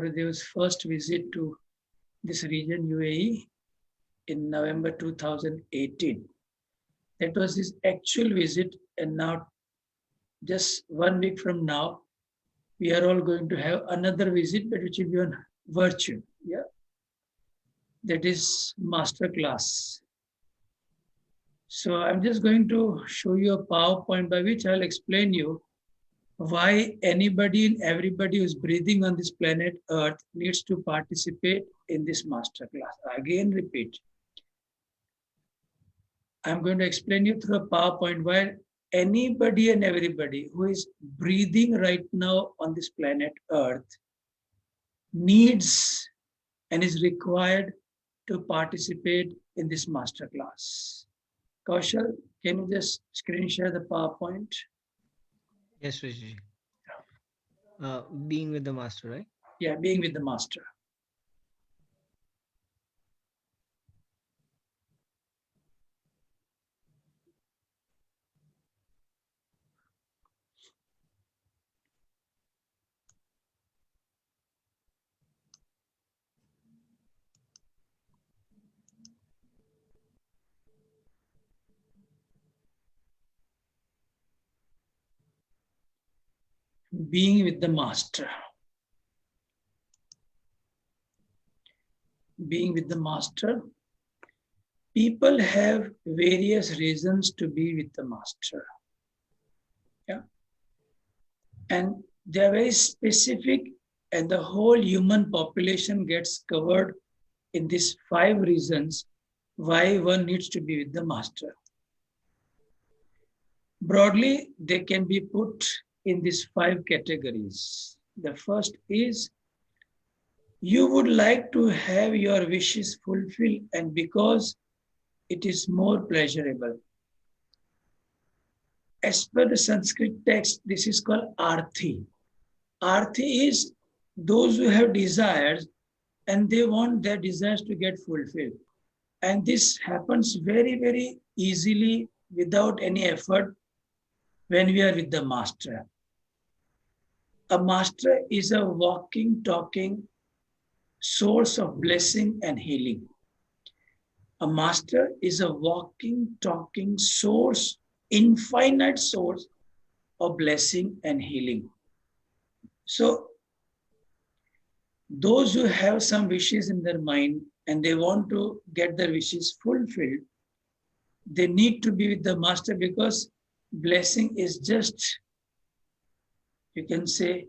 Gurudev's first visit to this region, UAE, in November 2018. That was his actual visit, and now, just 1 week from now, we are all going to have another visit, but which will be on virtual. Yeah, that is master class. So I'm just going to show you a PowerPoint by which I'll explain you why anybody and everybody who's breathing on this planet Earth needs to participate in this master class. Again, repeat. I'm going to explain you through a PowerPoint why anybody and everybody who is breathing right now on this planet Earth needs and is required to participate in this master class. Kaushal, can you just screen share the PowerPoint? Yes, Rishi. Being with the master, right? Yeah, being with the master. Being with the master. Being with the master. People have various reasons to be with the master. Yeah. And they are very specific, and the whole human population gets covered in these 5 reasons why one needs to be with the master. Broadly, they can be put in these 5 categories. The first is you would like to have your wishes fulfilled, and because it is more pleasurable. As per the Sanskrit text, this is called arthi. Arthi is those who have desires and they want their desires to get fulfilled. And this happens very, very easily without any effort when we are with the master. A master is a walking, talking source of blessing and healing. A master is a walking, talking source, infinite source of blessing and healing. So, those who have some wishes in their mind and they want to get their wishes fulfilled, they need to be with the master because blessing is just, you can say,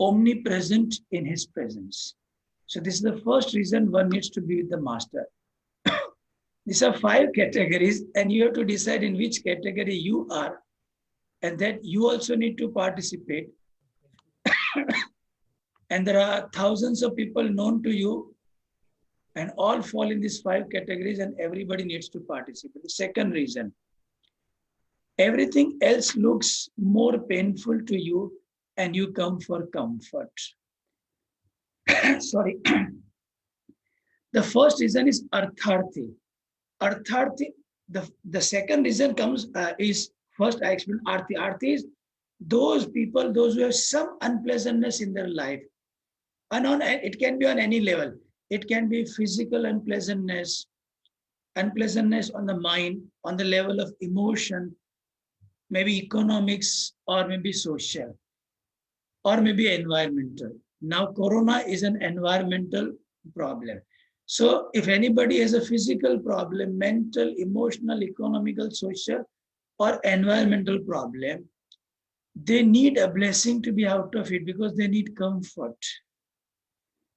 omnipresent in his presence. So this is the first reason one needs to be with the master. These are 5 categories, and you have to decide in which category you are, and that you also need to participate. And there are thousands of people known to you, and all fall in these 5 categories, and everybody needs to participate. The second reason, everything else looks more painful to you, and you come for comfort. Sorry. The first reason is artharthi. Artharthi, the second reason comes is, first I explained arthi. Arthi is those people, those who have some unpleasantness in their life. And it can be on any level. It can be physical unpleasantness, unpleasantness on the mind, on the level of emotion, maybe economics, or maybe social, or maybe environmental. Now, Corona is an environmental problem. So if anybody has a physical problem, mental, emotional, economical, social, or environmental problem, they need a blessing to be out of it because they need comfort.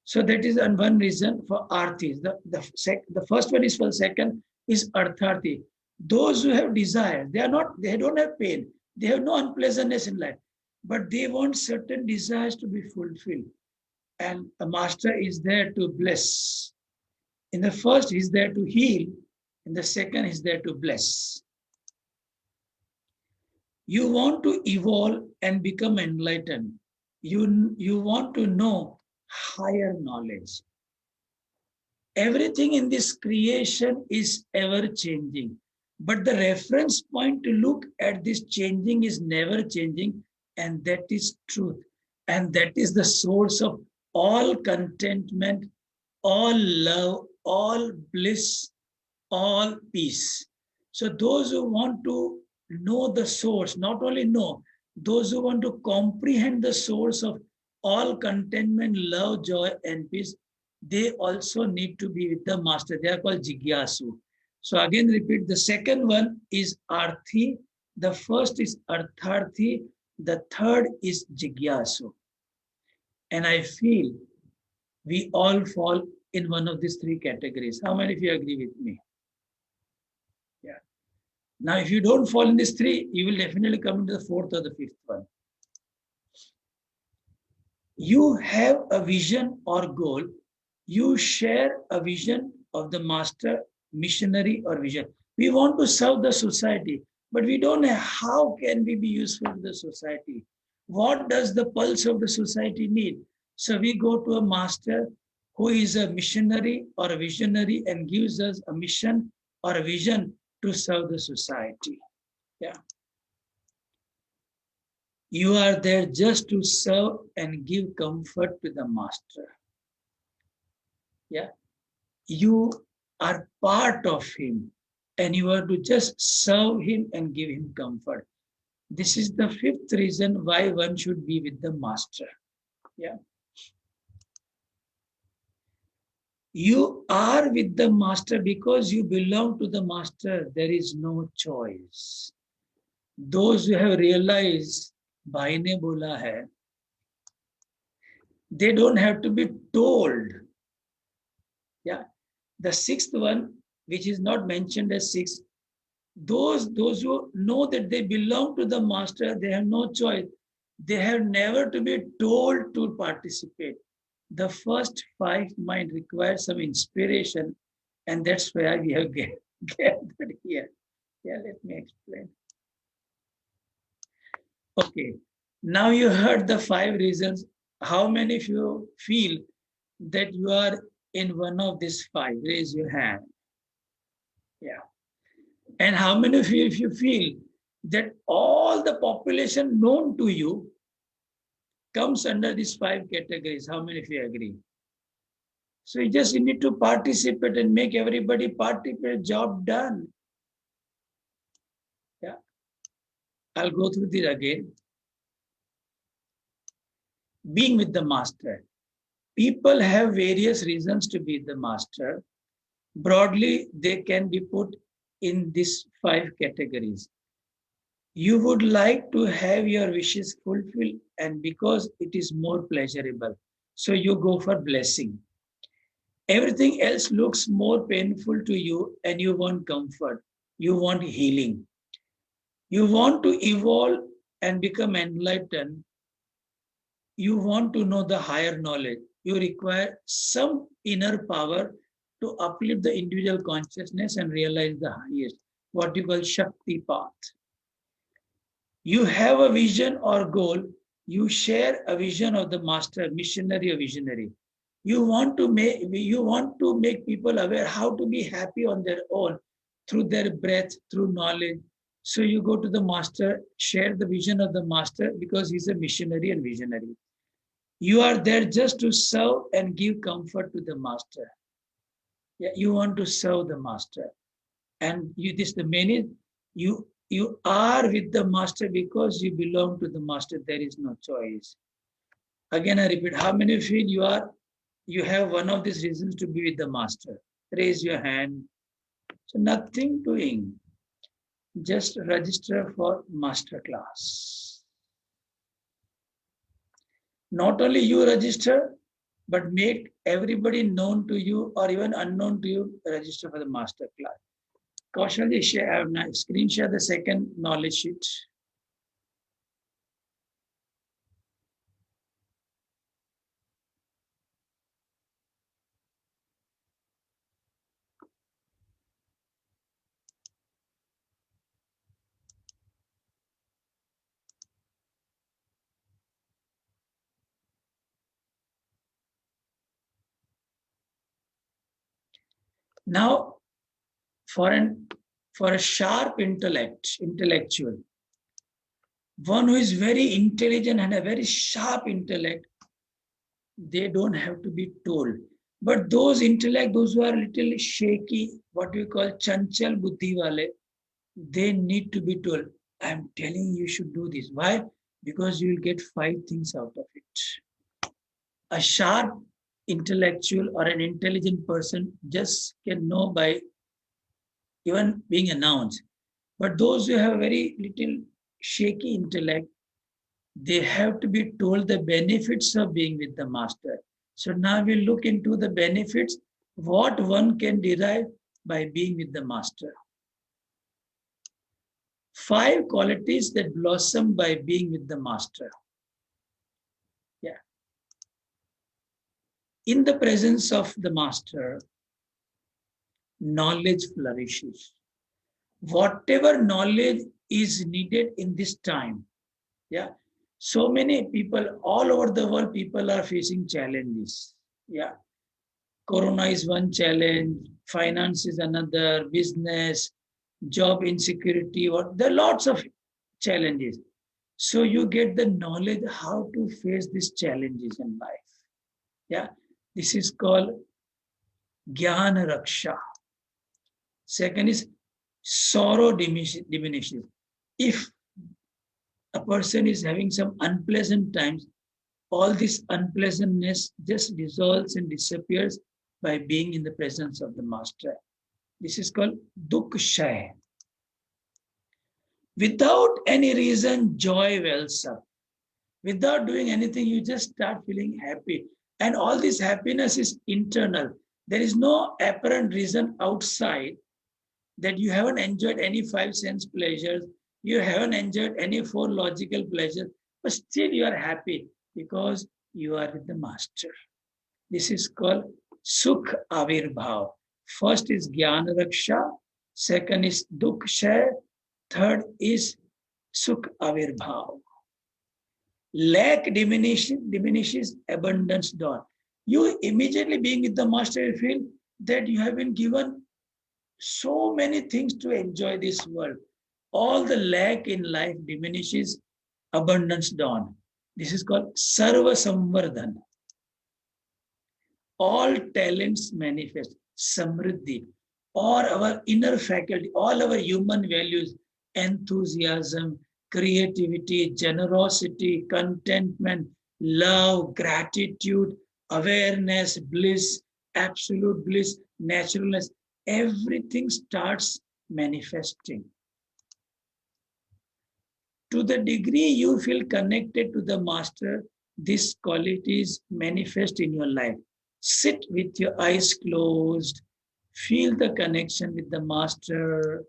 So that is one reason for arthi. The first one is for the second is artharthi. Those who have desire, they don't have pain, they have no unpleasantness in life, but they want certain desires to be fulfilled. And a master is there to bless. In the first, he's there to heal. In the second, he's there to bless. You want to evolve and become enlightened. You want to know higher knowledge. Everything in this creation is ever changing, but the reference point to look at this changing is never changing, and that is truth. And that is the source of all contentment, all love, all bliss, all peace. So those who want to know the source, not only know, those who want to comprehend the source of all contentment, love, joy, and peace, they also need to be with the master. They are called Jigyasu. So again, repeat, the second one is Arthi, the first is Artharthi, the third is Jigyasu. And I feel we all fall in one of these three categories. How many of you agree with me? Yeah. Now, if you don't fall in these three, you will definitely come into the fourth or the fifth one. You have a vision or goal. You share a vision of the master, missionary, or vision. We want to serve the society, but we don't know how can we be useful to the society. What does the pulse of the society need? So we go to a master who is a missionary or a visionary and gives us a mission or a vision to serve the society. Yeah. You are there just to serve and give comfort to the master. Yeah. You are part of him and you are to just serve him and give him comfort. This is the fifth reason why one should be with the master. Yeah. You are with the master because you belong to the master. There is no choice. Those who have realized Bhai ne bola hai, they don't have to be told. Yeah. The sixth one, which is not mentioned as sixth, those who know that they belong to the master, they have no choice. They have never to be told to participate. The first five might require some inspiration, and that's why we have gathered here. Yeah, let me explain. Okay, now you heard the five reasons. How many of you feel that you are in one of these five? Raise your hand. Yeah. And how many of you, if you feel that all the population known to you comes under these five categories, how many of you agree? So you need to participate and make everybody participate, job done. Yeah. I'll go through this again. Being with the master. People have various reasons to be the master. Broadly, they can be put in these five categories. You would like to have your wishes fulfilled, and because it is more pleasurable, so you go for blessing. Everything else looks more painful to you, and you want comfort. You want healing. You want to evolve and become enlightened. You want to know the higher knowledge. You require some inner power to uplift the individual consciousness and realize the highest, what you call Shakti path. You have a vision or goal. You share a vision of the master, missionary or visionary. You want to make people aware how to be happy on their own through their breath, through knowledge. So you go to the master, share the vision of the master because he's a missionary and visionary. You are there just to serve and give comfort to the master. Yeah, you want to serve the master. And the main is you are with the master because you belong to the master. There is no choice. Again, I repeat, how many feel you have one of these reasons to be with the master? Raise your hand. So nothing doing. Just register for master class. Not only you register, but make everybody known to you or even unknown to you register for the master class. Kaushal, screen share the second knowledge sheet. Now, for a sharp intellectual, one who is very intelligent and a very sharp intellect, they don't have to be told. But those intellect, those who are little shaky, what we call chanchal buddhi wale, they need to be told, I'm telling you should do this. Why? Because you will get 5 things out of it. A sharp intellectual or an intelligent person just can know by even being announced. But those who have very little shaky intellect, they have to be told the benefits of being with the master. So now we look into the benefits, what one can derive by being with the master. 5 qualities that blossom by being with the master. Yeah. In the presence of the master, knowledge flourishes. Whatever knowledge is needed in this time, yeah. So many people all over the world, people are facing challenges. Yeah. Corona is one challenge, finance is another, business, job insecurity, or there are lots of challenges. So you get the knowledge how to face these challenges in life. Yeah, this is called Jnana Raksha. Second is sorrow diminishes. If a person is having some unpleasant times, all this unpleasantness just dissolves and disappears by being in the presence of the master. This is called Dukshaya. Without any reason, joy wells up. Without doing anything, you just start feeling happy. And all this happiness is internal. There is no apparent reason outside that you haven't enjoyed any 5 sense pleasures, you haven't enjoyed any 4 logical pleasures, but still you are happy because you are with the master. This is called Sukh Avirbhav. First is Jnana Raksha, second is Dukshay, third is Sukh Avirbhav. Lack diminishes, abundance dawn. You immediately being with the master, you feel that you have been given so many things to enjoy this world. All the lack in life diminishes, abundance dawn. This is called Sarva Samvardhan. All talents manifest, Samriddhi, or our inner faculty, all our human values, enthusiasm, creativity, generosity, contentment, love, gratitude, awareness, bliss, absolute bliss, naturalness, everything starts manifesting. To the degree you feel connected to the master, these qualities manifest in your life. Sit with your eyes closed, feel the connection with the master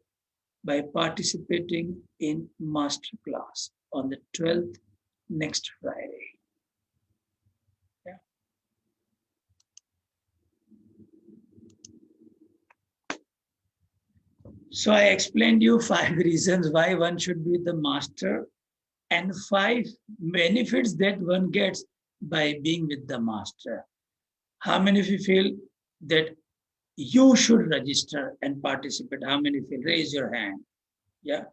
by participating in master class on the 12th, next Friday. Yeah. So I explained you 5 reasons why one should be the master and 5 benefits that one gets by being with the master. How many of you feel that you should register and participate? How many feel? Raise your hand. Yeah.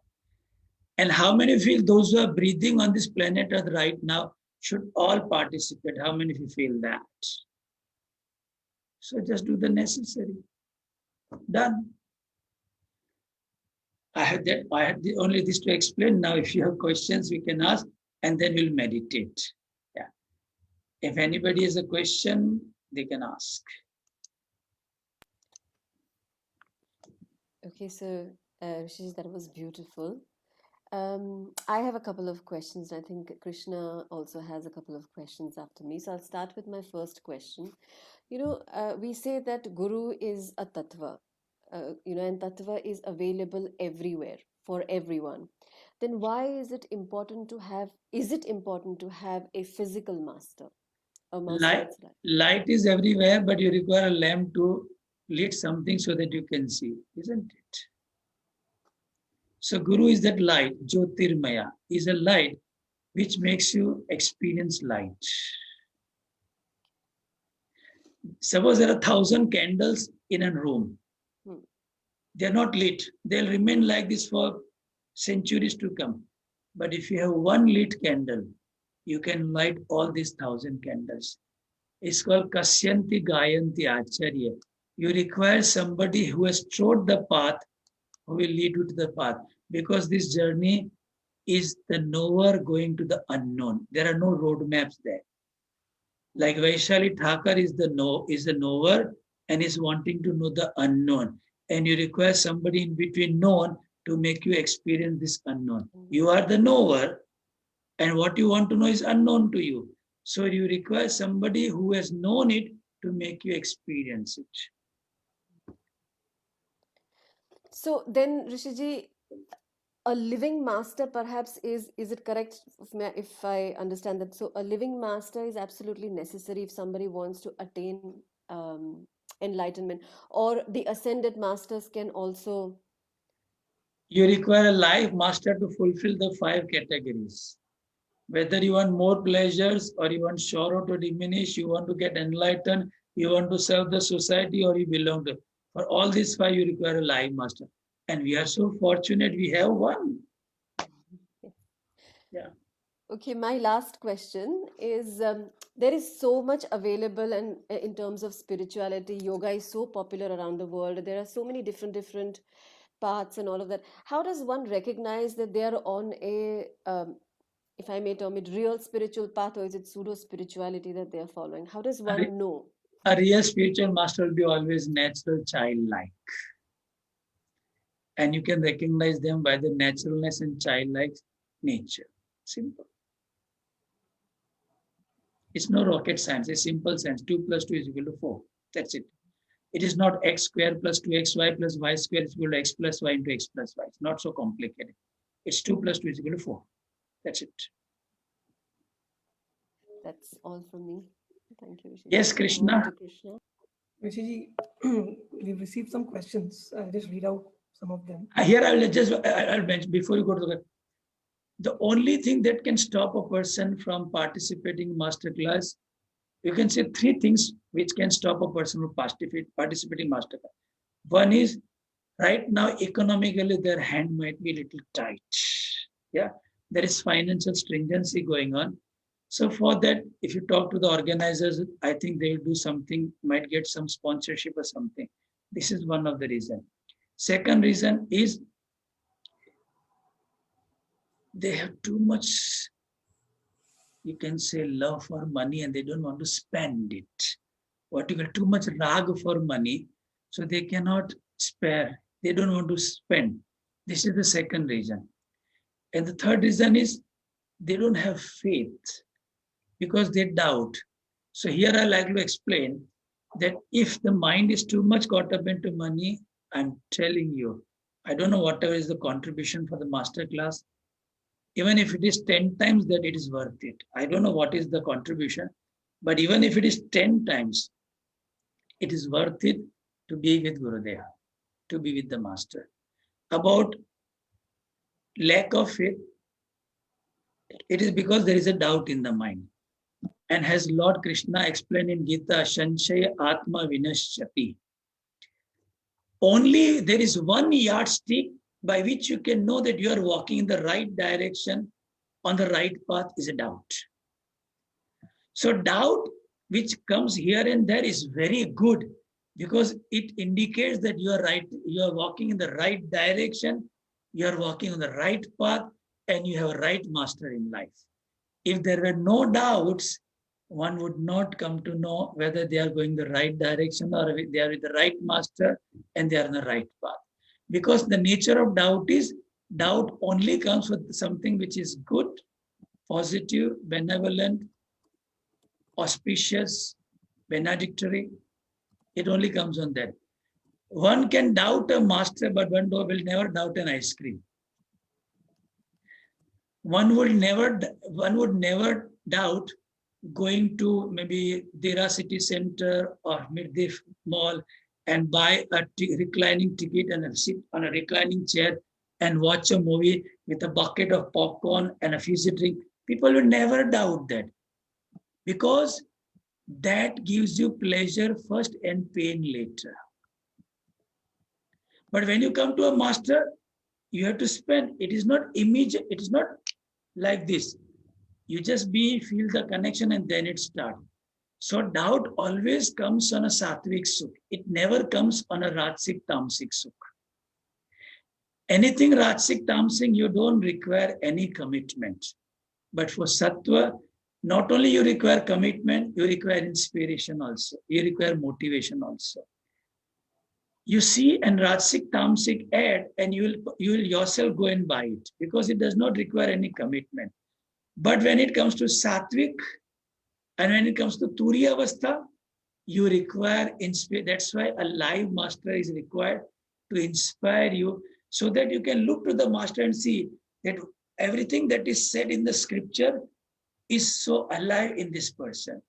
And how many feel those who are breathing on this planet Earth right now should all participate? How many of you feel that? So just do the necessary. Done. I had only this to explain. Now, if you have questions, we can ask, and then we'll meditate. Yeah. If anybody has a question, they can ask. Okay, so Rishi, that was beautiful. I have a couple of questions. I think Krishna also has a couple of questions after me. So I'll start with my first question. We say that Guru is a tattva, and tattva is available everywhere for everyone. Then why is it important to have? Is it important to have a physical master, a master that's like? Light is everywhere, but you require a lamp to lit something so that you can see, isn't it? So Guru is that light, Jyotirmaya, is a light which makes you experience light. Suppose there are 1,000 candles in a room. They're not lit. They'll remain like this for centuries to come. But if you have one lit candle, you can light all these 1,000 candles. It's called Kasyanti Gayanti Acharya. You require somebody who has trod the path, who will lead you to the path. Because this journey is the knower going to the unknown. There are no roadmaps there. Like Vaishali Thakur is the knower and is wanting to know the unknown. And you require somebody in between known to make you experience this unknown. You are the knower, and what you want to know is unknown to you. So you require somebody who has known it to make you experience it. So then, Rishiji, a living master perhaps is it correct if I understand that? So a living master is absolutely necessary if somebody wants to attain enlightenment, or the ascended masters can also. You require a life master to fulfill the 5 categories. Whether you want more pleasures or you want sorrow to diminish, you want to get enlightened, you want to serve the society, or you belong to. For all these 5, you require a life master. And we are so fortunate we have one. Yeah. Okay, my last question is there is so much available, and in terms of spirituality, yoga is so popular around the world. There are so many different paths and all of that. How does one recognize that they are on a, if I may term it, real spiritual path, or is it pseudo spirituality that they are following? How does one know? A real spiritual master will be always natural, childlike. And you can recognize them by the naturalness and childlike nature. Simple. It's no rocket science, it's simple science. 2 plus 2 is equal to 4. That's it. It is not x square plus 2xy plus y square is equal to x plus y into x plus y. It's not so complicated. It's 2 plus 2 is equal to 4. That's it. That's all from me. Thank you, Rishi. Yes, Krishna. Rishi, we've received some questions. I'll just read out some of them. Here I'll mention before you go to the only thing that can stop a person from participating in masterclass, you can say 3 things which can stop a person from participating in masterclass. One is, right now economically their hand might be a little tight. Yeah, there is financial stringency going on. So for that, if you talk to the organizers, I think they will do something, might get some sponsorship or something. This is one of the reasons. Second reason is they have too much, you can say, love for money, and they don't want to spend it. What you get too much rag for money, so they cannot spare. They don't want to spend. This is the second reason. And the third reason is they don't have faith because they doubt. So here I like to explain that if the mind is too much caught up into money, I'm telling you, I don't know whatever is the contribution for the master class. Even if it is 10 times that, it is worth it. I don't know what is the contribution, but even if it is 10 times, it is worth it to be with Gurudev, to be with the master. About lack of faith, it is because there is a doubt in the mind. And as Lord Krishna explained in Gita, Shanshaya Atma Vinashyati. Only there is one yardstick by which you can know that you are walking in the right direction, on the right path, is a doubt. So doubt which comes here and there is very good because it indicates that you are right, you are walking in the right direction, you are walking on the right path, and you have a right master in life. If there were no doubts, one would not come to know whether they are going the right direction or they are with the right master and they are on the right path. Because the nature of doubt is, doubt only comes with something which is good, positive, benevolent, auspicious, benedictory. It only comes on that. One can doubt a master, but one will never doubt an ice cream. One would never doubt going to maybe Dera City Center or Mirdif Mall and buy a reclining ticket and sit on a reclining chair and watch a movie with a bucket of popcorn and a fizzy drink. People will never doubt that because that gives you pleasure first and pain later. But when you come to a master, you have to spend. It is not immediate. It is not like this. You just feel the connection and then it starts. So doubt always comes on a sattvic sukh. It never comes on a rajasic tamasic sukh. Anything rajasic tamasic, you don't require any commitment. But for sattva, not only you require commitment, you require inspiration also. You require motivation also. You see an rajasic tamasic ad and you will yourself go and buy it because it does not require any commitment. But when it comes to sattvic and when it comes to turiya avastha, you require inspiration. That's why a live master is required to inspire you so that you can look to the master and see that everything that is said in the scripture is so alive in this person.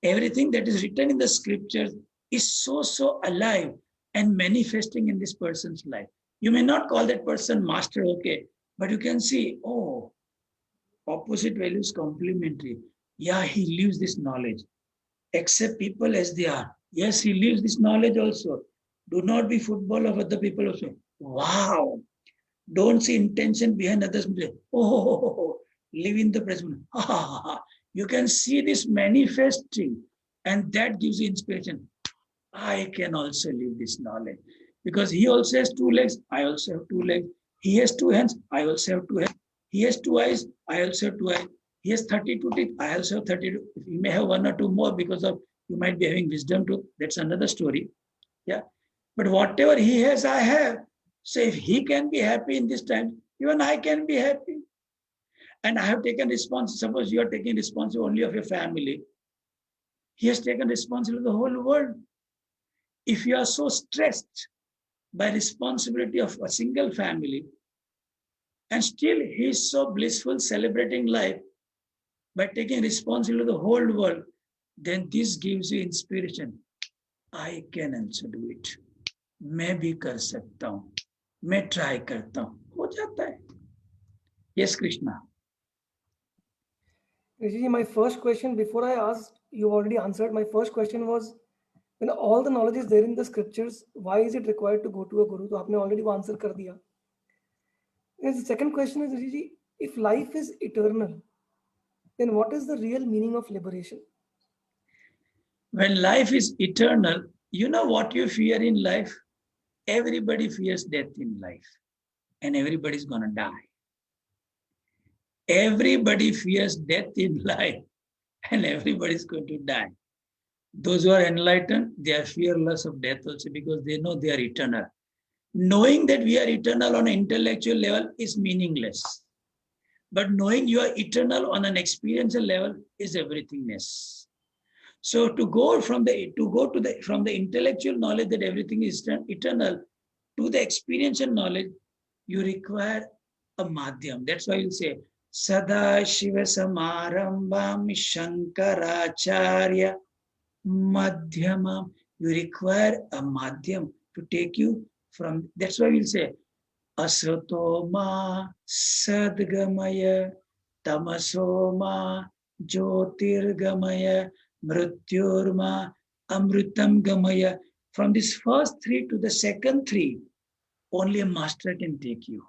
Everything that is written in the scriptures is so alive and manifesting in this person's life. You may not call that person master, okay, but you can see, oh, opposite values complementary. Yeah, he lives this knowledge. Accept people as they are. Yes, he lives this knowledge also. Do not be football of other people also. Wow. Don't see intention behind others. Oh, live in the present. You can see this manifesting, and that gives you inspiration. I can also live this knowledge because he also has 2 legs. I also have 2 legs. He has 2 hands. I also have 2 hands. He has 2 eyes. I also have 2 eyes. He has 32 teeth. I also have 32. You may have 1 or 2 more because of you might be having wisdom too. That's another story. Yeah. But whatever he has, I have. So if he can be happy in this time, even I can be happy. And I have taken responsibility. Suppose you are taking responsibility only of your family. He has taken responsibility of the whole world. If you are so stressed by responsibility of a single family, and still he is so blissful celebrating life by taking responsibility of the whole world, then this gives you inspiration. I can also do it. मैं भी कर सकता हूँ, मैं try करता हूँ, हो जाता है. Yes, Krishna. Rishiji, my first question before I asked, you already answered. My first question was, when all the knowledge is there in the scriptures, why is it required to go to a guru? So आपने already वो answer कर दिया. And the second question is, Rishiji, if life is eternal, then what is the real meaning of liberation? When life is eternal, you know what you fear in life? Everybody fears death in life, and everybody's gonna die. Everybody fears death in life, and everybody's going to die. Those who are enlightened, they are fearless of death also because they know they are eternal. Knowing that we are eternal on an intellectual level is meaningless. But knowing you are eternal on an experiential level is everythingness. So to go from the intellectual knowledge that everything is eternal to the experiential knowledge, you require a madhyam. That's why you say Sada Shiva Samarambam Shankaracharya Madhyamam. You require a madhyam to take you from. That's why we'll say Asatoma Sadgamaya Tamasoma Jyotirgamaya Mrityurma Amritam Gamaya. From this first 3 to the second 3, only a master can take you.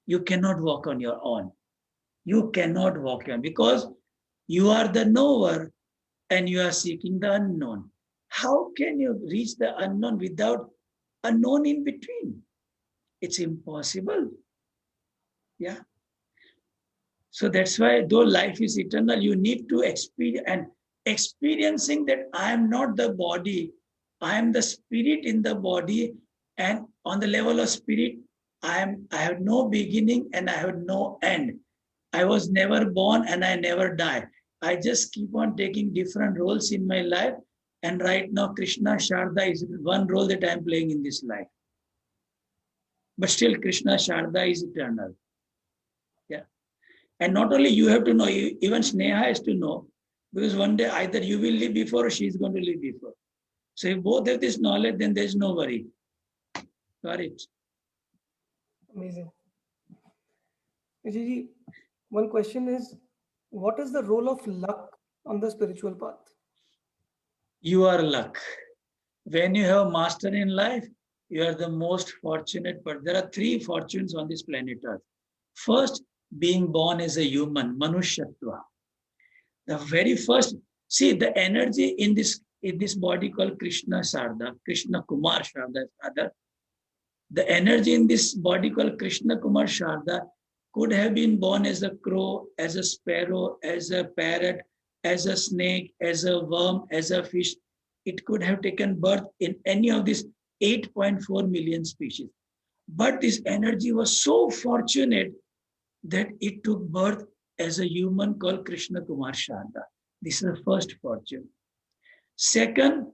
You cannot walk on your own. You cannot walk on because you are the knower and you are seeking the unknown. How can you reach the unknown without a known in between? It's impossible. Yeah. So that's why, though life is eternal, you need to experience, and experiencing that I am not the body, I am the spirit in the body, and on the level of spirit, I have no beginning and I have no end. I was never born and I never die. I just keep on taking different roles in my life. And right now, Krishna Sharda is one role that I am playing in this life. But still, Krishna Sharda is eternal. Yeah. And not only you have to know, even Sneha has to know, because one day either you will live before or she is going to live before. So if both have this knowledge, then there's no worry. Got it? Amazing. Rishiji, one question is, what is the role of luck on the spiritual path? You are luck. When you have master in life, you are the most fortunate. But there are 3 fortunes on this planet Earth. First, being born as a human, Manushyatva. The very first, See the energy in this body called Krishna Sharda, Krishna Kumar Sharda, rather. The energy in this body called Krishna Kumar Sharda could have been born as a crow, as a sparrow, as a parrot, as a snake, as a worm, as a fish. It could have taken birth in any of these 8.4 million species. But this energy was so fortunate that it took birth as a human called Krishna Kumar Sharda. This is the first fortune. Second,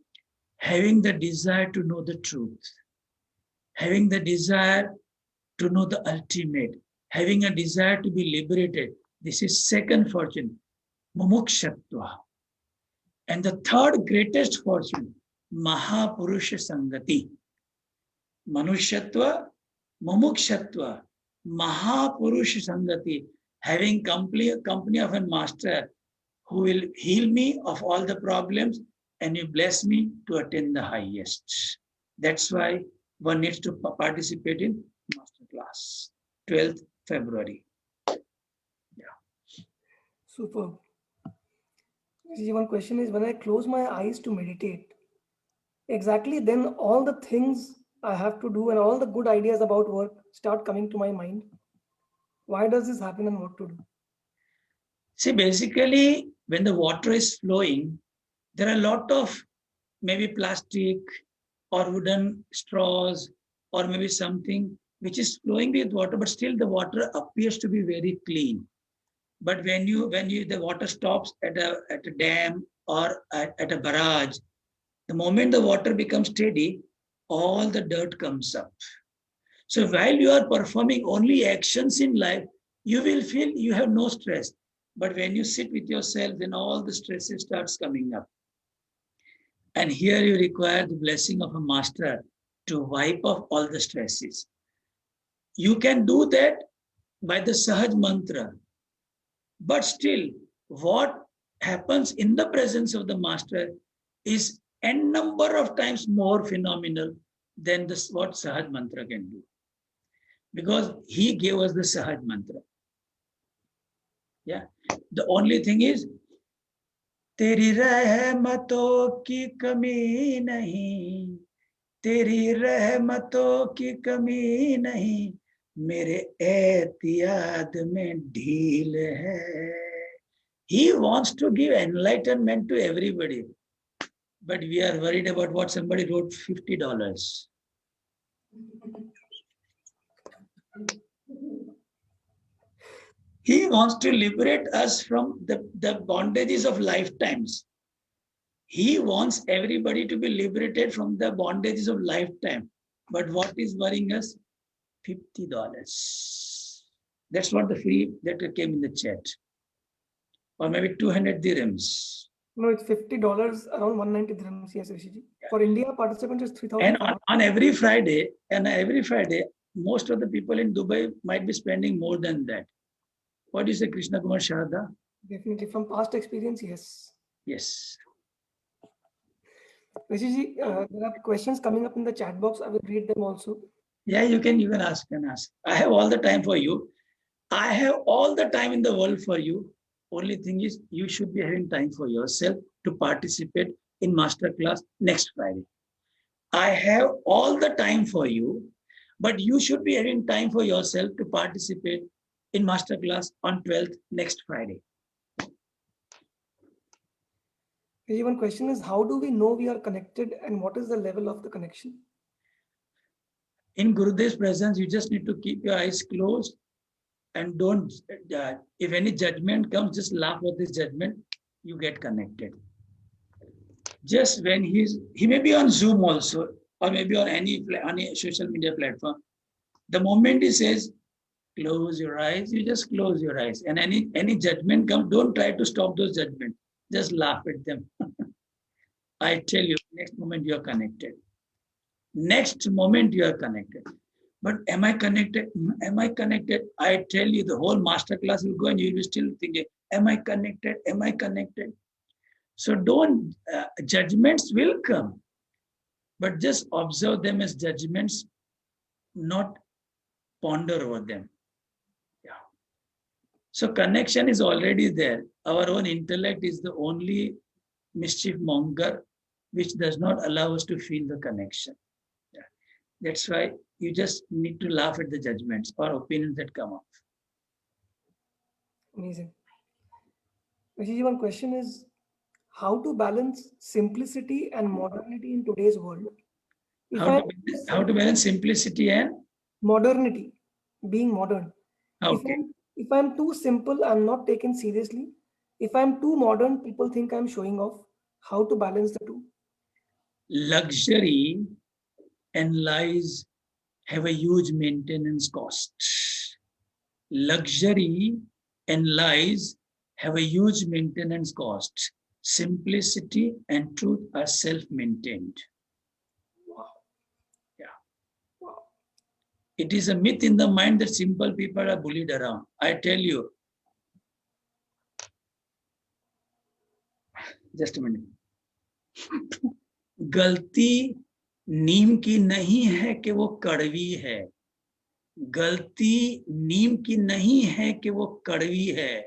having the desire to know the truth, having the desire to know the ultimate, having a desire to be liberated. This is second fortune, mumukshatva. And the third greatest fortune, Mahapurusha Sangati. Manushyatva, mumukshatva, Mahapurusha Sangati, having company of a master who will heal me of all the problems and you bless me to attain the highest. That's why one needs to participate in master class, 12th February. Yeah. Super. One question is, when I close my eyes to meditate, exactly then all the things I have to do and all the good ideas about work start coming to my mind. Why does this happen and what to do? See, basically, when the water is flowing, there are a lot of maybe plastic or wooden straws or maybe something which is flowing with water, but still the water appears to be very clean. But when the water stops at a dam or at a barrage, the moment the water becomes steady, all the dirt comes up. So while you are performing only actions in life, you will feel you have no stress. But when you sit with yourself, then all the stresses starts coming up. And here you require the blessing of a master to wipe off all the stresses. You can do that by the Sahaj mantra. But still, what happens in the presence of the master is n number of times more phenomenal than what Sahaj mantra can do. Because he gave us the Sahaj mantra. Yeah. The only thing is, तेरी रहमतों की कमी नहीं, तेरी रहमतों की कमी नहीं, मेरे एहतियात में ढील है. He wants to give enlightenment to everybody, but we are worried about what somebody wrote $50. He wants to liberate us from the bondages of lifetimes. He wants everybody to be liberated from the bondages of lifetime. But what is worrying us? $50. That's what the free that came in the chat. Or maybe 200 dirhams. No, it's $50, around 190 dirhams. Yes, Rishiji. For India, participant is 3,000. And on every Friday, most of the people in Dubai might be spending more than that. What do you say, Krishna Kumar Sharda? Definitely. From past experience, yes. Yes. Rishiji, there are questions coming up in the chat box. I will read them also. Yeah, you can ask. I have all the time for you. I have all the time in the world for you. Only thing is, you should be having time for yourself to participate in masterclass next Friday. I have all the time for you, but you should be having time for yourself to participate in masterclass on 12th next Friday. One question is, how do we know we are connected and what is the level of the connection? In Gurudev's presence, you just need to keep your eyes closed and don't, if any judgment comes, just laugh at this judgment, you get connected. Just when he may be on Zoom also, or maybe on any social media platform. The moment he says, close your eyes, you just close your eyes. And any judgment comes, don't try to stop those judgments. Just laugh at them. I tell you, next moment you are connected. Next moment you are connected. But am I connected? Am I connected? I tell you, the whole masterclass will go and you will be still thinking, am I connected? Am I connected? So don't, judgments will come, but just observe them as judgments, not ponder over them. Yeah. So connection is already there. Our own intellect is the only mischief monger, which does not allow us to feel the connection. Yeah. That's why you just need to laugh at the judgments or opinions that come up. Amazing. Rishiji, one question is how to balance simplicity and modernity in today's world? If How to balance simplicity and modernity, being modern. okay. If I'm too simple, I'm not taken seriously. If I'm too modern, people think I'm showing off. How to balance the two? Luxury and lies have a huge maintenance cost. Luxury and lies have a huge maintenance cost. Simplicity and truth are self-maintained. Wow. Yeah. Wow. It is a myth in the mind that simple people are bullied around. I tell you. Just a minute. गलती नीम की नहीं है कि वो कड़वी है. गलती नीम की नहीं है कि वो कड़वी है.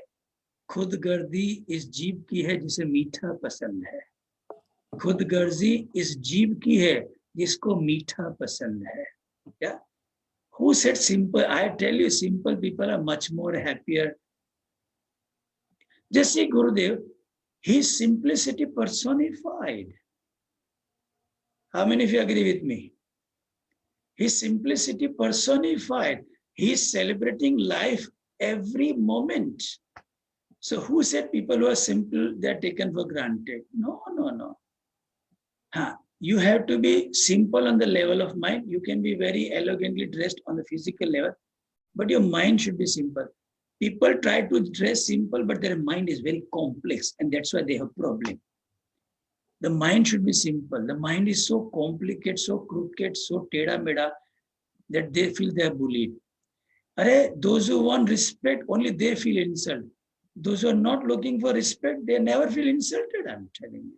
खुदगर्जी इस जीभ की है जिसे मीठा पसंद है. खुदगर्जी इस जीभ की है जिसको मीठा पसंद है. Yeah? Who said simple? I tell you, simple people are much more happier. Just see Gurudev, his simplicity personified. How many of you agree with me? His simplicity personified. He is celebrating life every moment. So who said people who are simple, they are taken for granted? No, no, no. You have to be simple on the level of mind. You can be very elegantly dressed on the physical level, but your mind should be simple. People try to dress simple, but their mind is very complex, and that's why they have problem. The mind should be simple. The mind is so complicated, so crooked, so teda-meda, that they feel they are bullied. Those who want respect, only they feel insult. Those who are not looking for respect, they never feel insulted, I'm telling you.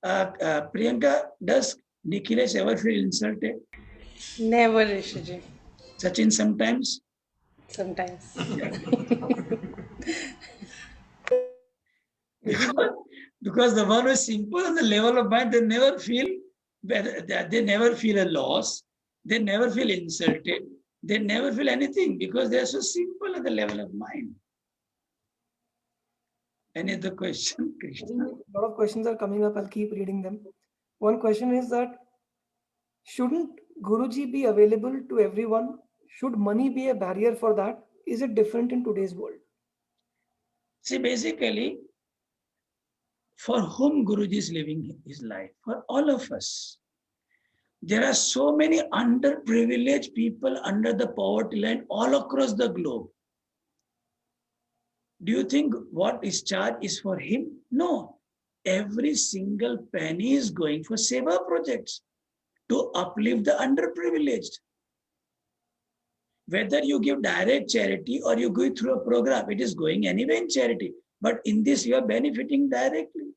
Priyanka, does Nikhilesh ever feel insulted? Never, Rishiji. Sachin sometimes? Sometimes. Because the one who is simple on the level of mind, they never feel a loss, they never feel insulted, they never feel anything because they are so simple at the level of mind. Any other question, Krishna? A lot of questions are coming up. I'll keep reading them. One question is that shouldn't Guruji be available to everyone? Should money be a barrier for that? Is it different in today's world? See, basically, for whom Guruji is living his life? For all of us. There are so many underprivileged people under the poverty line all across the globe. Do you think what is charged is for him? No. Every single penny is going for seva projects to uplift the underprivileged. Whether you give direct charity or you go through a program, it is going anyway in charity. But in this, you are benefiting directly.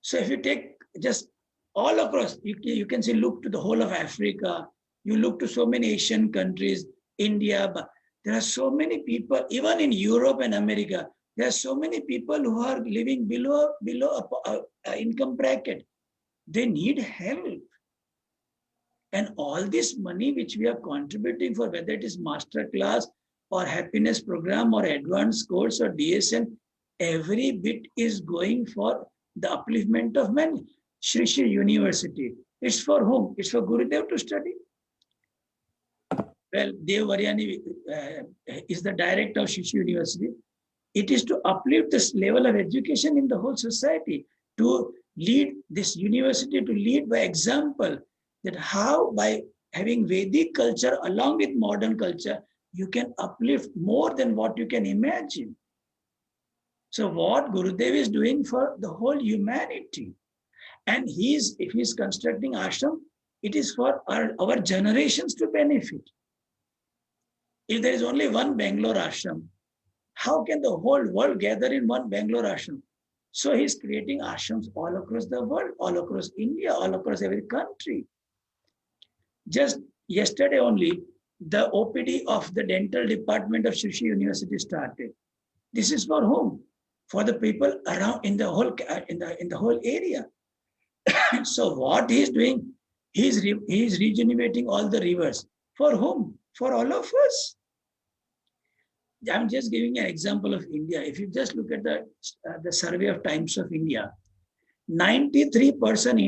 So if you take just all across, you can see, look to the whole of Africa, you look to so many Asian countries, India, but there are so many people, even in Europe and America, there are so many people who are living below income bracket. They need help. And all this money which we are contributing for, whether it is master class or happiness program or advanced course or DSN, every bit is going for the upliftment of men. Shri Shri University, it's for whom? It's for Gurudev to study. Well, Dev Varyani is the director of Shri Shri University. It is to uplift this level of education in the whole society, to lead this university, to lead by example, that how by having Vedic culture along with modern culture, you can uplift more than what you can imagine. So what Gurudev is doing for the whole humanity. And if he's constructing ashram, it is for our generations to benefit. If there is only one Bangalore ashram, how can the whole world gather in one Bangalore ashram? So he's creating ashrams all across the world, all across India, all across every country. Just yesterday only, the OPD of the dental department of Shri Shri University started. This is for whom? for the people around in the whole area. So what he's doing, he's regenerating all the rivers. For whom? For all of us. I'm just giving an example of India. If you just look at the survey of Times of India, 93%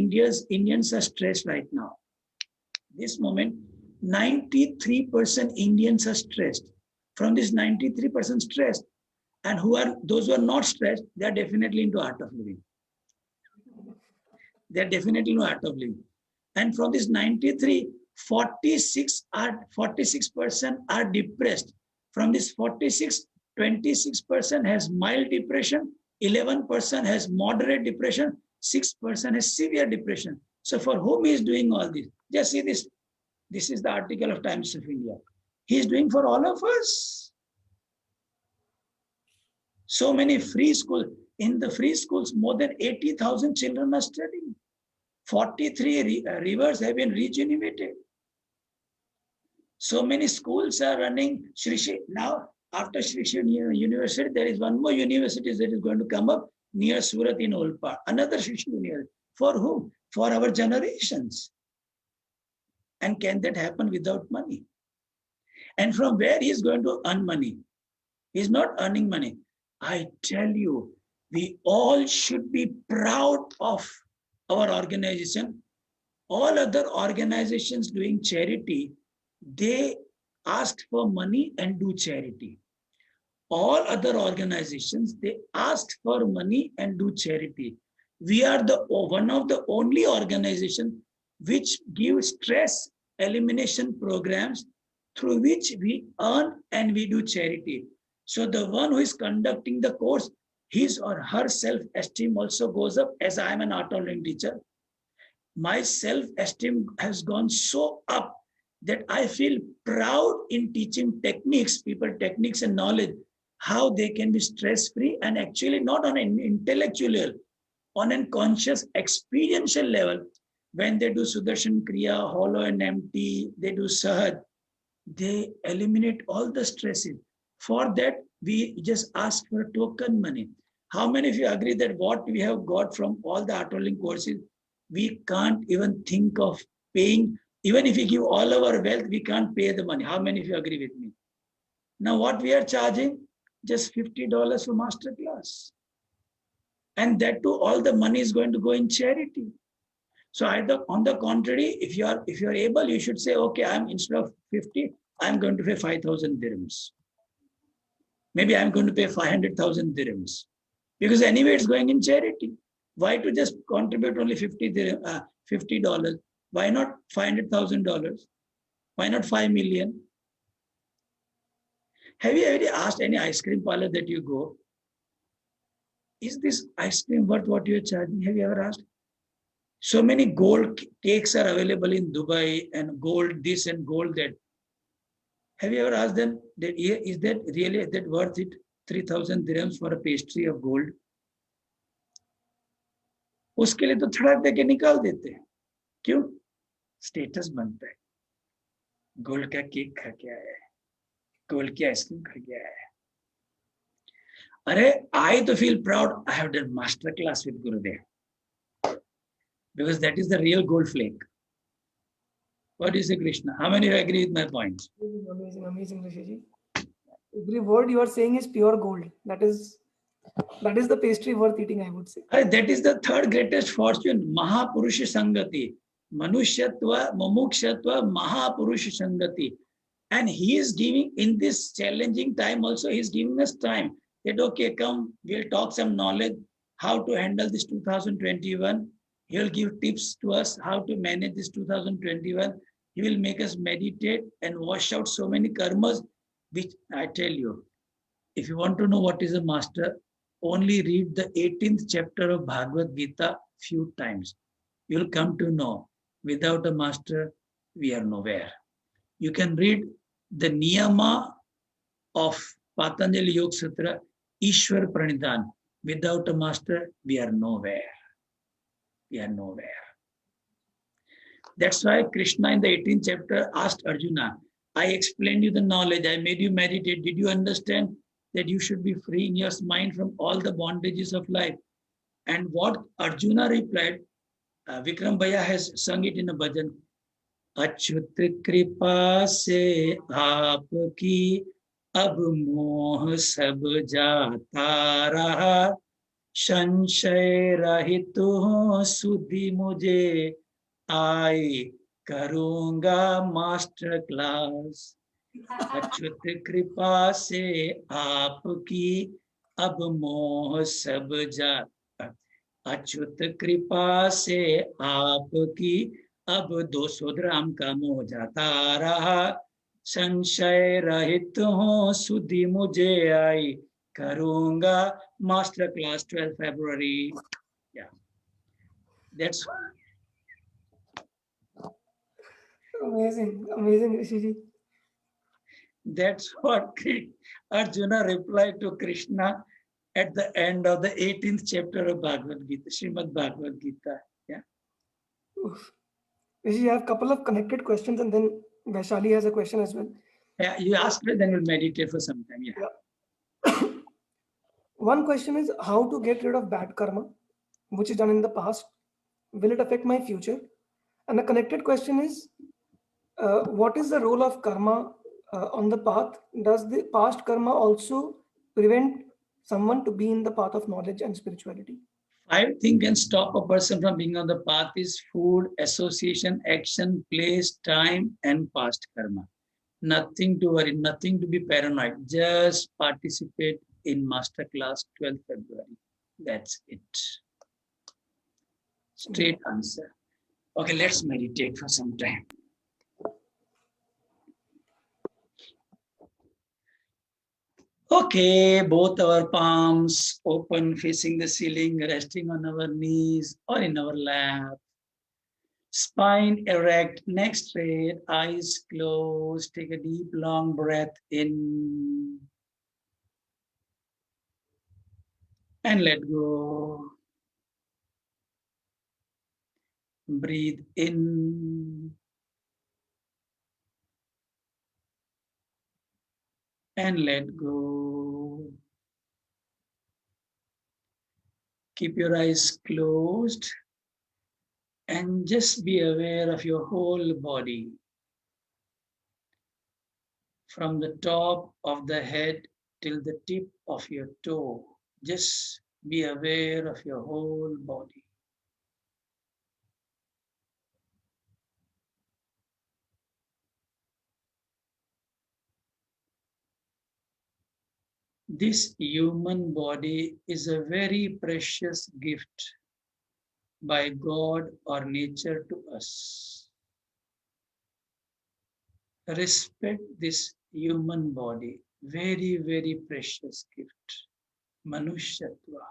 Indians are stressed right now. This moment, 93% Indians are stressed. From this 93% stressed, and those who are not stressed, they are definitely into art of living. They are definitely into art of living. And from this 93, 46% are depressed. From this 46, 26% has mild depression, 11% has moderate depression, 6% has severe depression. So for whom he is doing all this? Just see this. This is the article of Times of India. He is doing for all of us. So many free schools. In the free schools, more than 80,000 children are studying. 43 rivers have been regenerated. So many schools are running. Now, after Shri University, there is one more university that is going to come up near Surat in Olpad. Another Shri University. For whom? For our generations. And can that happen without money? And from where he is going to earn money? He is not earning money. I tell you, we all should be proud of our organization. All other organizations doing charity, they ask for money and do charity. All other organizations, they ask for money and do charity. We are one of the only organizations which give stress elimination programs through which we earn and we do charity. So the one who is conducting the course, his or her self-esteem also goes up. As I am an art of living teacher, my self-esteem has gone so up that I feel proud in teaching people techniques and knowledge, how they can be stress-free and actually not on an intellectual level, on a conscious experiential level. When they do Sudarshan Kriya, hollow and empty, they do Sahaj, they eliminate all the stresses. For that, we just ask for token money. How many of you agree that what we have got from all the art of living courses, we can't even think of paying? Even if we give all our wealth, we can't pay the money. How many of you agree with me? Now what we are charging? Just $50 for master class. And that too, all the money is going to go in charity. So either on the contrary, if you are able, you should say, okay, instead of 50, I'm going to pay 5,000 dirhams. Maybe I'm going to pay 500,000 dirhams. Because anyway, it's going in charity. Why to just contribute only $50? Why not $500,000? Why not 5 million? Have you ever asked any ice cream parlor that you go, is this ice cream worth what you're charging? Have you ever asked? So many gold cakes are available in Dubai and gold this and gold that. Have you ever asked them, is that really worth it? 3,000 dirhams for a pastry of gold? उसके लिए तो थड़क दे के निकाल देते हैं. क्यों? Status बनता है. गोल्ड का केक खा के आया है, गोल्ड की आइसक्रीम खा के आया है. अरे, I to feel proud, I have done master class with Gurudev. Because that is the real gold flake. What do you say, Krishna? How many of you agree with my points? Amazing, Rishiji. Every word you are saying is pure gold. That is the pastry worth eating, I would say. That is the third greatest fortune, Mahapurusha Sangati. Manushyatva, Mumukshatva, Mahapurusha Sangati. And he is giving, in this challenging time also, he is giving us time. That, okay, come, we'll talk some knowledge, how to handle this 2021. He will give tips to us how to manage this 2021. He will make us meditate and wash out so many karmas, which I tell you, if you want to know what is a master, only read the 18th chapter of Bhagavad Gita few times. You'll come to know, without a master, we are nowhere. You can read the Niyama of Patanjali Yoga Sutra, Ishwar Pranidhan. Without a master, we are nowhere. We are nowhere. That's why Krishna in the 18th chapter asked Arjuna, I explained you the knowledge, I made you meditate, did you understand? that you should be freeing your mind from all the bondages of life. And what Arjuna replied, Vikram Bhaiya has sung it in a bhajan. Achyut कृपा से आपकी अब मोह सब जाता रहा संशय रहित हूँ सुधि मुझे आई करूँगा मास्टर क्लास अच्युत कृपा से आपकी अब मोह सब जाता अच्युत कृपा से आपकी अब 200 ग्राम का मोह जाता रहा संशय रहित हूँ सुधि मुझे आई करूँगा master class 12 February. Yeah, that's Amazing, Rishiji. that's what Arjuna replied to Krishna at the end of the 18th chapter of Bhagavad Gita, Srimad Bhagavad Gita. Yeah. Oof. Rishi, I have a couple of connected questions, and then Vaishali has a question as well. Yeah, you ask me, then we'll meditate for some time. Yeah. Yeah. One question is how to get rid of bad karma, which is done in the past. Will it affect my future? And a connected question is what is the role of karma on the path? Does the past karma also prevent someone to be in the path of knowledge and spirituality? 5 things can stop a person from being on the path is food, association, action, place, time, and past karma. Nothing to worry, nothing to be paranoid. Just participate in Masterclass 12th February. That's it. Straight answer. Okay, let's meditate for some time. Okay, both our palms open, facing the ceiling, resting on our knees or in our lap. Spine erect, neck straight, eyes closed. Take a deep, long breath in and let go. Breathe in and let go. Keep your eyes closed and just be aware of your whole body. From the top of the head till the tip of your toe. Just be aware of your whole body. This human body is a very precious gift by God or nature to us. Respect this human body, very, very precious gift. Manushyatva.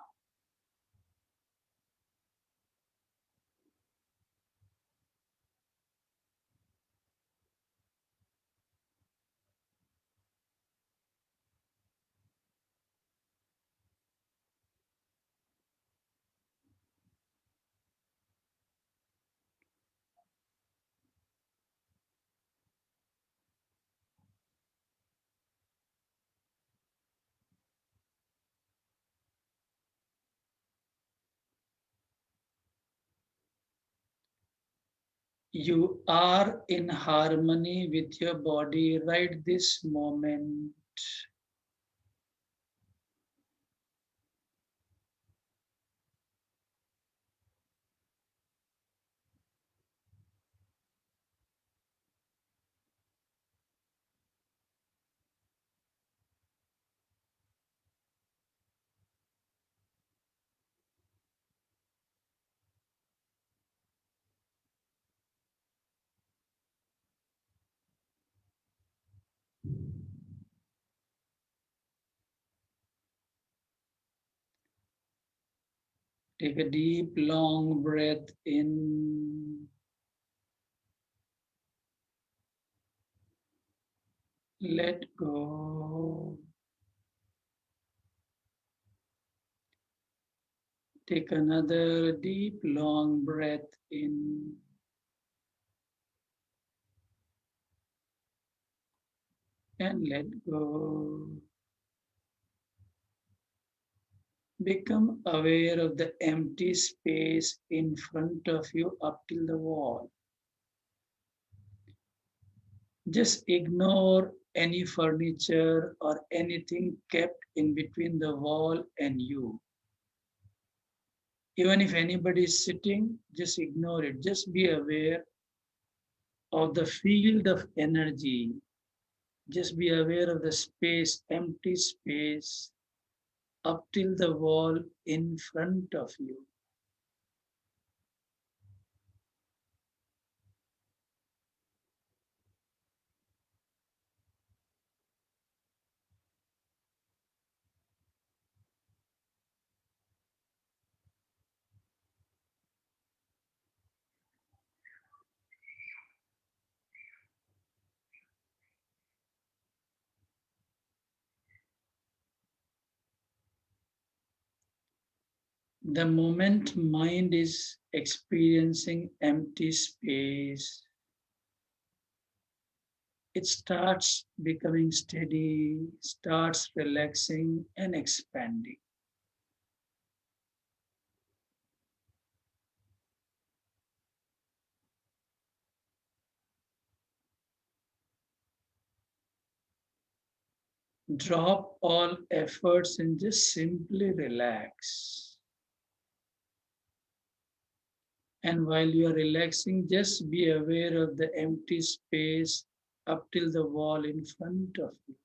You are in harmony with your body right this moment. Take a deep, long breath in. Let go. Take another deep, long breath in. And let go. Become aware of the empty space in front of you up till the wall. Just ignore any furniture or anything kept in between the wall and you. Even if anybody is sitting, just ignore it. Just be aware of the field of energy. Just be aware of the space, empty space, up till the wall in front of you. The moment mind is experiencing empty space, it starts becoming steady, starts relaxing and expanding. Drop all efforts and just simply relax. And while you are relaxing, just be aware of the empty space up till the wall in front of you.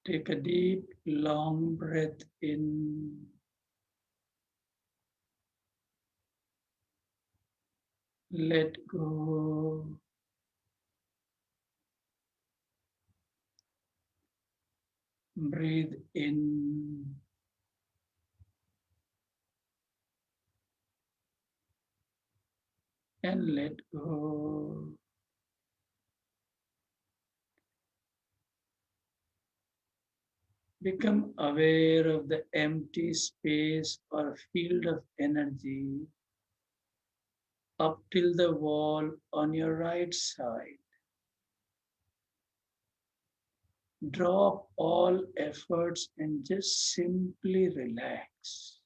Take a deep, long breath in. Let go. Breathe in. And let go. Become aware of the empty space or field of energy up till the wall on your right side. Drop all efforts and just simply relax.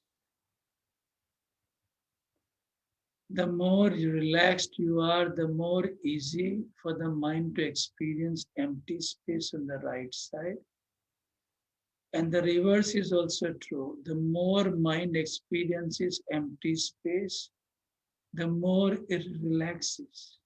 The more relaxed you are, the more easy for the mind to experience empty space on the right side. And the reverse is also true. The more mind experiences empty space, the more it relaxes.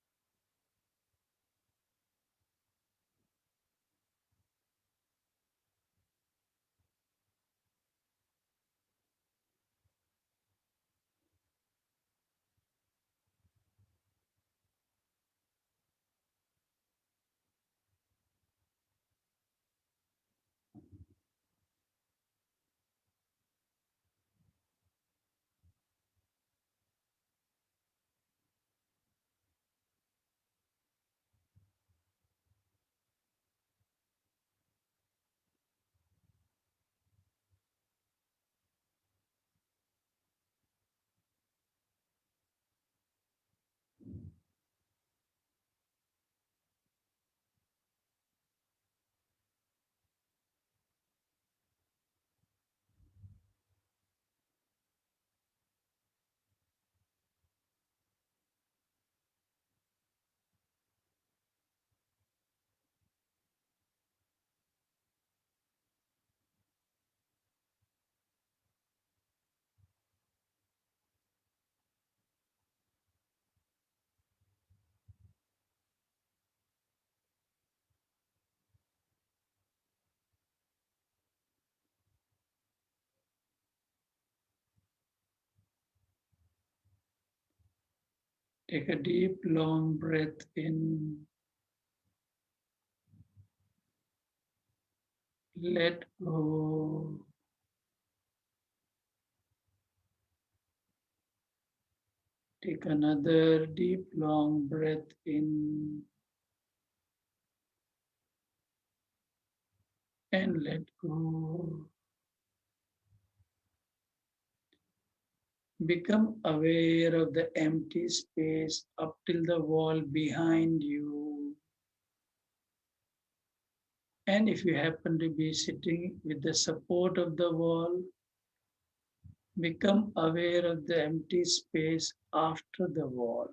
Take a deep, long breath in. Let go. Take another deep, long breath in and let go. Become aware of the empty space up till the wall behind you. And if you happen to be sitting with the support of the wall, become aware of the empty space after the wall.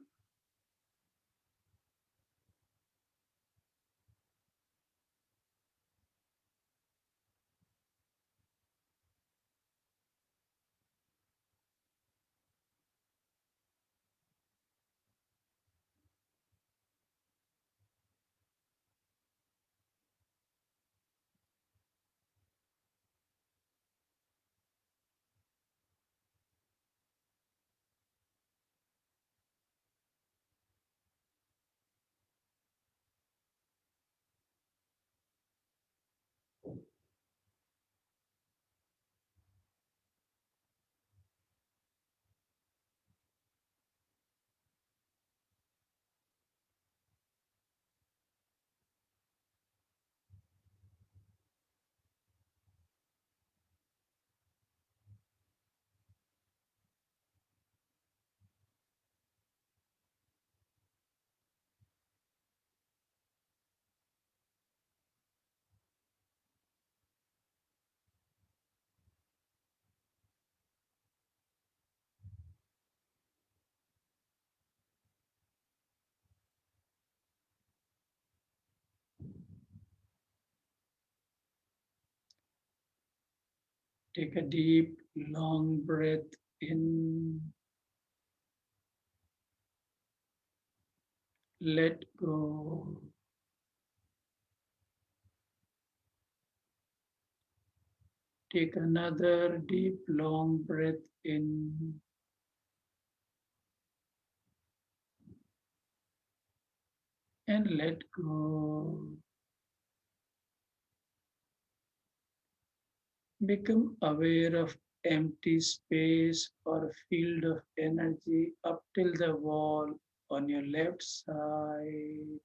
Take a deep, long breath in. Let go. Take another deep, long breath in and let go. Become aware of empty space or field of energy up till the wall on your left side.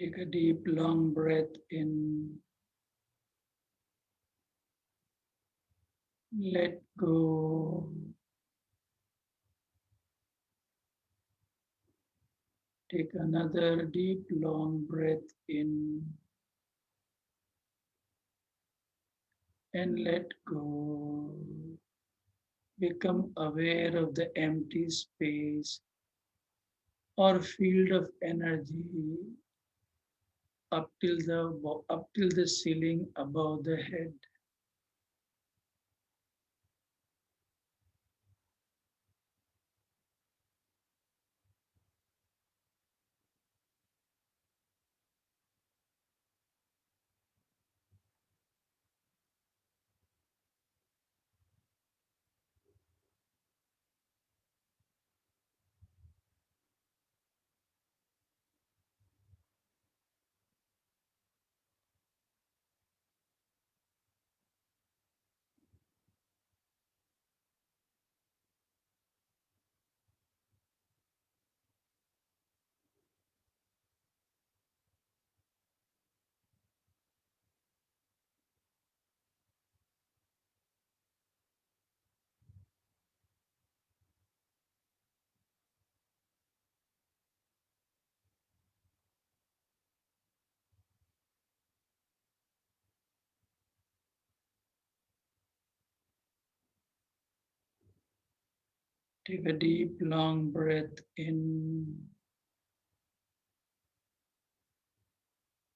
Take a deep, long breath in. Let go. Take another deep, long breath in and let go. Become aware of the empty space or field of energy up till the ceiling above the head. Take a deep, long breath in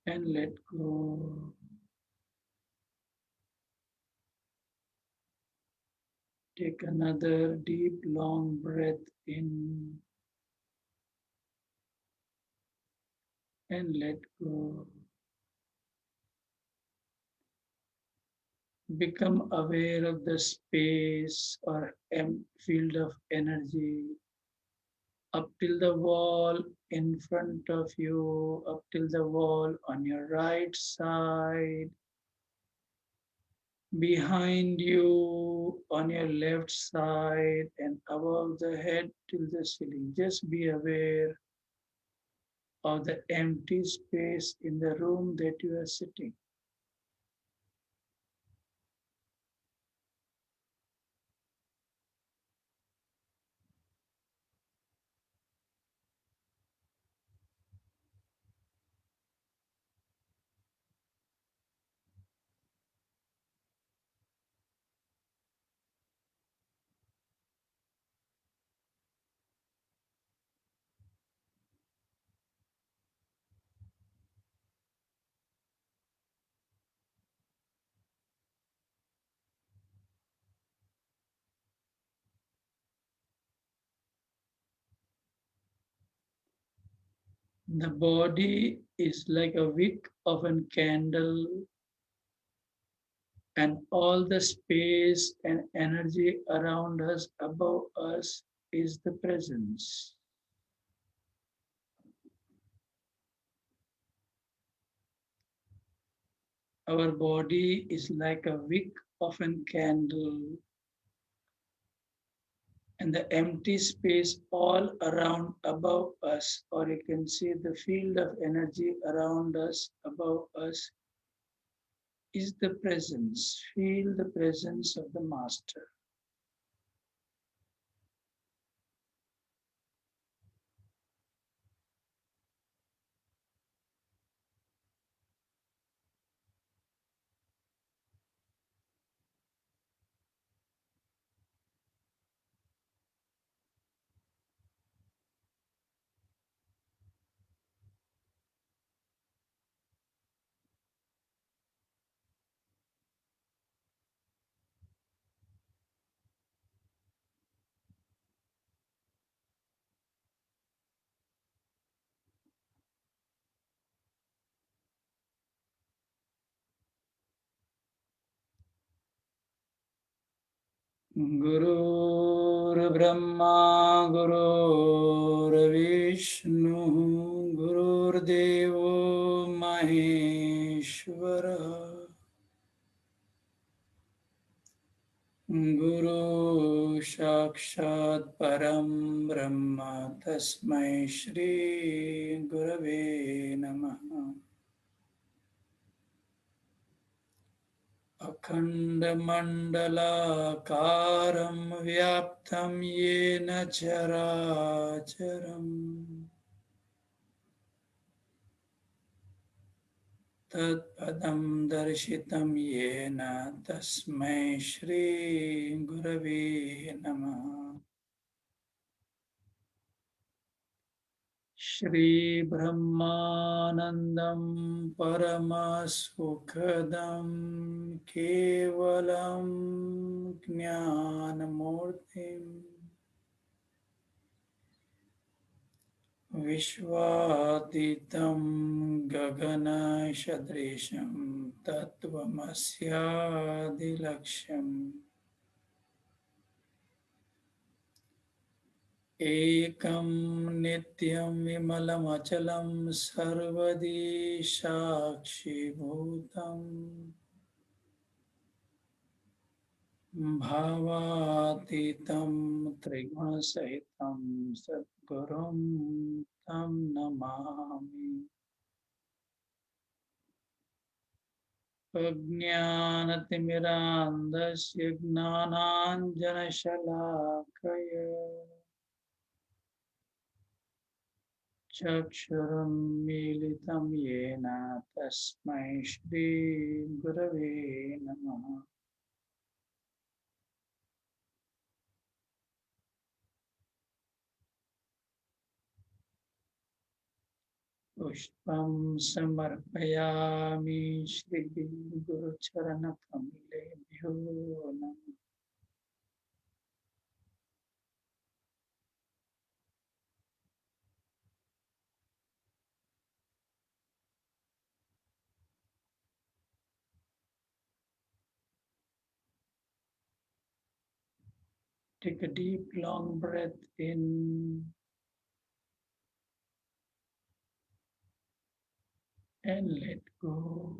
and let go. Take another deep, long breath in and let go. Become aware of the space or field of energy up till the wall in front of you, up till the wall on your right side, behind you on your left side, and above the head till the ceiling. Just be aware of the empty space in the room that you are sitting. The body is like a wick of a candle, and all the space and energy around us, above us, is the presence. Our body is like a wick of a candle, and the empty space all around above us, or you can see the field of energy around us, above us, is the presence. Feel the presence of the Master. Guru Brahma Guru Vishnu Guru Devo Maheshwara Guru Sakshat Param Brahma Tasmai Shri Gurave Namaha अखण्डमण्डलाकारं व्याप्तं येन चराचरम् तत्पदं दर्शितं येन तस्मै श्रीगुरवे नमः श्रीब्रह्मानन्दं परमसुखदं केवलं ज्ञानमूर्तिम् विश्वातीतं गगनसदृशं तत्त्वमस्यादिलक्ष्यम् एकं नित्यं विमलमचलं सर्वदी साक्षिभूतम् भावातीतं त्रिगुणसहितं सद्गुरुं तं नमामि अज्ञानतिमिरान्धस्य ज्ञानाञ्जनशलाकया चक्षुरुन्मीलितं येन तस्मै श्रीगुरवे नमः। पुष्पं समर्पयामि श्रीगुरुचरणकमलेभ्यो नमः। Take a deep, long breath in and let go.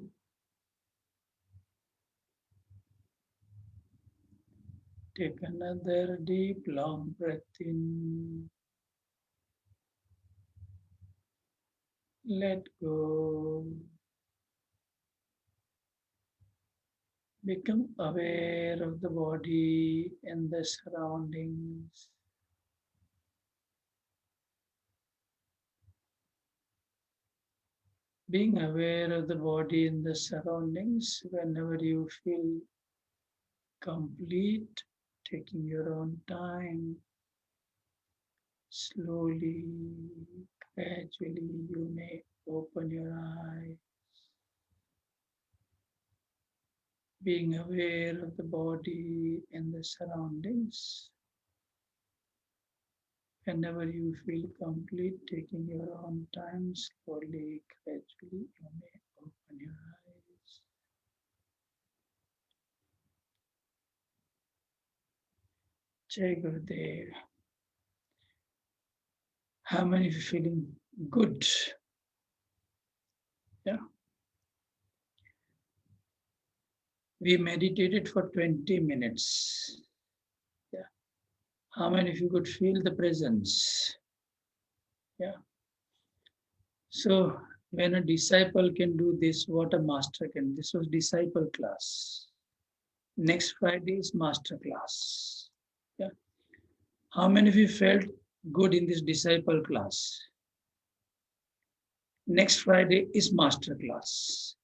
Take another deep, long breath in. Let go. Become aware of the body and the surroundings. Being aware of the body and the surroundings whenever you feel complete, taking your own time, slowly, gradually, you may open your eyes. Being aware of the body and the surroundings. Whenever you feel complete, taking your own time, slowly, gradually, you may open your eyes. Jai Gurudev. How many of you feeling good? Yeah. We meditated for 20 minutes. Yeah. How many of you could feel the presence? Yeah. So when a disciple can do this, what a master can. This was disciple class. Next Friday is master class. Yeah. How many of you felt good in this disciple class? Next Friday is master class.